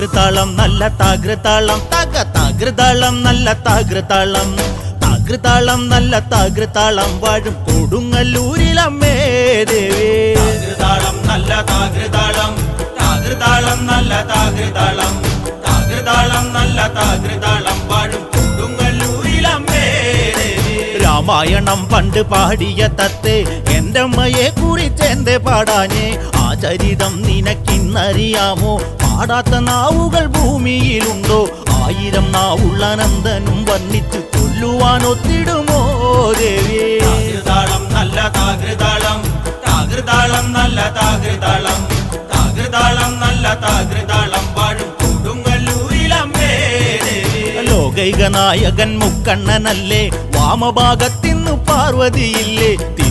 താകൃതാളം നല്ല താകൃതാളം താകൃതാളം നല്ല താകൃതാളം താകൃതാളം നല്ല താകൃതാളം വാഴും കൊടുങ്ങല്ലൂരിലമ്മേ ദേവി താകൃതാളം നല്ല താകൃതാളം താകൃതാളം നല്ല താകൃതാളം താകൃതാളം നല്ല താകൃതാളം വാഴും കൊടുങ്ങല്ലൂരിലമ്മേ ദേവി രാമായണം പണ്ട് പാടിയ തത്തേ എന്റെ അമ്മയെ കുറിച്ചെന്തേ പാടാഞ്ഞേ ആ ചരിതം നിനക്കിന്നറിയാമോ പാടാത്ത നാവുകൾ ഭൂമിയിലുണ്ടോ ആയിരം നാവുള്ള നന്ദനും വർണ്ണിച്ചു കൊല്ലുവാൻ ഒത്തിടുമോ ദേവി താകൃതാളം നല്ല താകൃതാളം താകൃതാളം നല്ല താകൃതാളം താകൃതാളം നല്ല താകൃതാളം വാഴും കൊടുങ്ങല്ലൂരിലമ്മേ ദേവി ലോകൈക നായകൻ മുക്കണ്ണനല്ലേ വാമഭാഗത്തിന്നു പാർവതിയില്ലേ